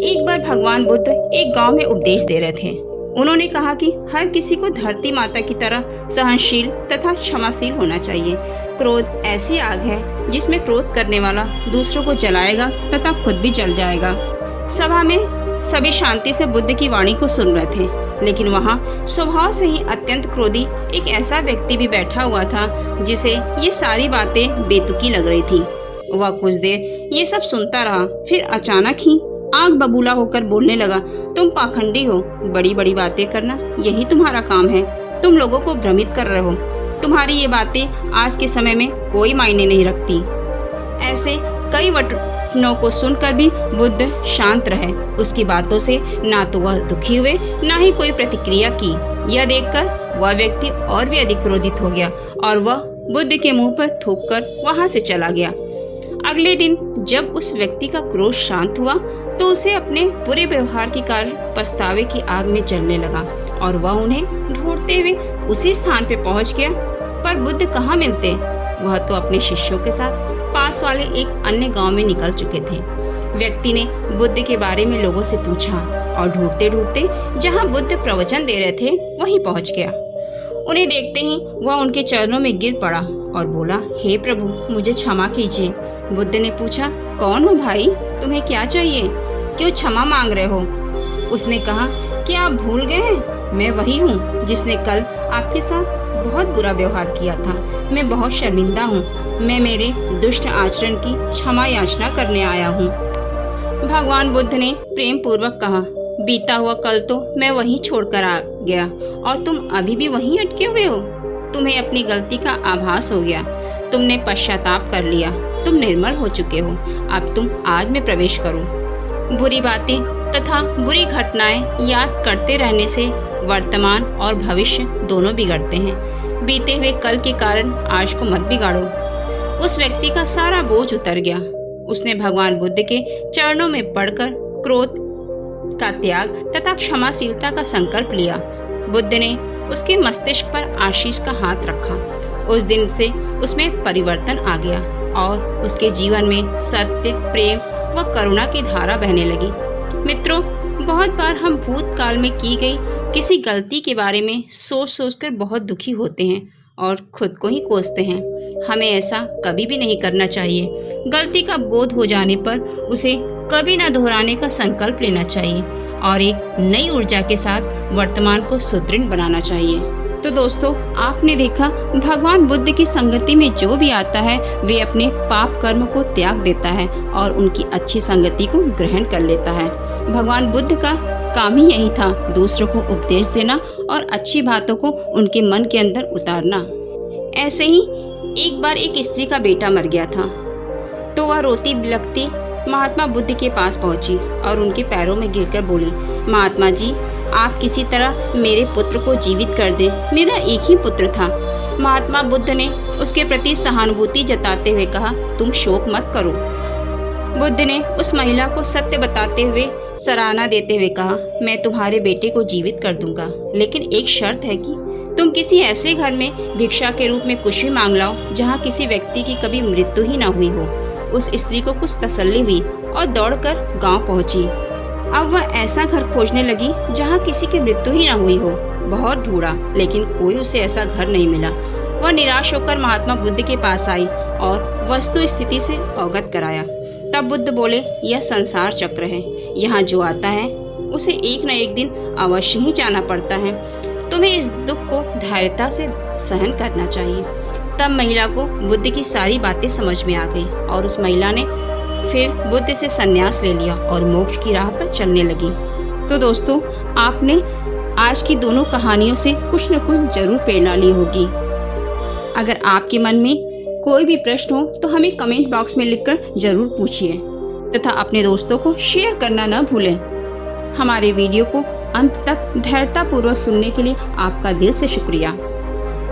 एक बार भगवान बुद्ध एक गांव में उपदेश दे रहे थे। उन्होंने कहा कि हर किसी को धरती माता की तरह सहनशील तथा क्षमाशील होना चाहिए। क्रोध ऐसी आग है जिसमें क्रोध करने वाला दूसरों को जलाएगा तथा खुद भी जल जाएगा। सभा में सभी शांति से बुद्ध की वाणी को सुन रहे थे, लेकिन वहाँ स्वभाव से ही अत्यंत क्रोधी एक ऐसा व्यक्ति भी बैठा हुआ था जिसे ये सारी बातें बेतुकी लग रही थी। वह कुछ देर ये सब सुनता रहा, फिर अचानक ही आग बबूला होकर बोलने लगा, तुम पाखंडी हो, बड़ी बड़ी बातें करना यही तुम्हारा काम है। तुम लोगों को भ्रमित कर रहे हो। तुम्हारी ये बातें आज के समय में कोई मायने नहीं रखती। ऐसे कई वचनों को सुनकर भी बुद्ध शांत रहे। उसकी बातों से ना तो वह दुखी हुए, ना ही कोई प्रतिक्रिया की। यह देखकर वह व्यक्ति और भी अधिक क्रोधित हो गया और वह बुद्ध के मुंह पर थूककर वहां से चला गया। अगले दिन जब उस व्यक्ति का क्रोध शांत हुआ तो उसे अपने बुरे व्यवहार के कारण पछतावे की आग में जलने लगा और वह उन्हें ढूंढते हुए उसी स्थान पे पहुंच गया। पर बुद्ध कहाँ मिलते? वह तो अपने शिष्यों के साथ पास वाले एक अन्य गांव में निकल चुके थे। व्यक्ति ने बुद्ध के बारे में लोगों से पूछा और ढूंढते ढूंढते जहाँ बुद्ध प्रवचन दे रहे थे वहीं पहुंच गया। उन्हें देखते ही वह उनके चरणों में गिर पड़ा और बोला, हे प्रभु, मुझे क्षमा कीजिए। बुद्ध ने पूछा, कौन हो भाई, तुम्हें क्या चाहिए, क्यों क्षमा मांग रहे हो? उसने कहा, क्या आप भूल गए? मैं वही हूँ जिसने कल आपके साथ बहुत बुरा व्यवहार किया था। मैं बहुत शर्मिंदा हूँ। मैं मेरे दुष्ट आचरण की क्षमा याचना करने आया हूँ। भगवान बुद्ध ने प्रेम पूर्वक कहा, बीता हुआ कल तो मैं वहीं छोड़कर आ गया और तुम अभी भी वहीं अटके हुए हो। तुम्हें अपनी गलती का आभास हो गया। तुमने पश्चाताप कर लिया। तुम निर्मल हो चुके हो। अब तुम आज में प्रवेश करो। बुरी बातें तथा बुरी घटनाएं याद करते रहने से वर्तमान और भविष्य दोनों बिगड़ते हैं। बीते हुए कल के कारण आज को मत बिगाड़ो। उस व्यक्ति का सारा बोझ उतर गया। उसने भगवान बुद्ध के चरणों में पड़कर क्रोध का त्याग तथा क्षमाशीलता का संकल्प लिया। बुद्ध ने उसके मस्तिष्क पर आशीष का हाथ रखा। उस दिन से उसमें परिवर्तन आ गया और उसके जीवन में सत्य, प्रेम व करुणा की धारा बहने लगी। मित्रों, बहुत बार हम भूतकाल में की गई किसी गलती के बारे में सोच सोचकर बहुत दुखी होते हैं और खुद को ही कोसते हैं। हमें ऐसा कभी भी नहीं करना चाहिए। गलती का बोध हो जाने पर उसे कभी न दोहराने का संकल्प लेना चाहिए और एक नई ऊर्जा के साथ वर्तमान को सुदृढ़ बनाना चाहिए। तो दोस्तों, आपने देखा भगवान बुद्ध की संगति में जो भी आता है वे अपने पाप कर्म को त्याग देता है और उनकी अच्छी संगति को ग्रहण कर लेता है। भगवान बुद्ध का काम ही यही था, दूसरों को उपदेश देना और अच्छी बातों को उनके मन के अंदर उतारना। ऐसे ही एक बार एक स्त्री का बेटा मर गया था तो वह रोती बिलखती महात्मा बुद्ध के पास पहुंची और उनके पैरों में गिरकर बोली, महात्मा जी, आप किसी तरह मेरे पुत्र को जीवित कर दें। मेरा एक ही पुत्र था। महात्मा बुद्ध ने उसके प्रति सहानुभूति जताते हुए कहा, तुम शोक मत करो। बुद्ध ने उस महिला को सत्य बताते हुए सराहना देते हुए कहा, मैं तुम्हारे बेटे को जीवित कर दूंगा, लेकिन एक शर्त है कि तुम किसी ऐसे घर में भिक्षा के रूप में कुछ भी मांग लाओ जहाँ किसी व्यक्ति की कभी मृत्यु ही न हुई हो। उस स्त्री को कुछ तसल्ली हुई और दौड़कर गांव पहुंची। अब वह ऐसा घर खोजने लगी जहां किसी की मृत्यु ही न हुई हो। बहुत ढूंढा, लेकिन कोई उसे ऐसा घर नहीं मिला। वह निराश होकर महात्मा बुद्ध के पास आई और वस्तु स्थिति से अवगत कराया। तब बुद्ध बोले, यह संसार चक्र है। यहाँ जो आता है उसे एक न एक दिन अवश्य ही जाना पड़ता है। तुम्हें इस दुख को धैर्यता से सहन करना चाहिए। तब महिला को बुद्ध की सारी बातें समझ में आ गई और उस महिला ने फिर बुद्ध से संन्यास ले लिया और मोक्ष की राह पर चलने लगी। तो दोस्तों, आपने आज की दोनों कहानियों से कुछ न कुछ जरूर प्रेरणा ली होगी। अगर आपके मन में कोई भी प्रश्न हो तो हमें कमेंट बॉक्स में लिखकर जरूर पूछिए तथा अपने दोस्तों को शेयर करना न भूलें। हमारे वीडियो को अंत तक धैर्यतापूर्वक सुनने के लिए आपका दिल से शुक्रिया।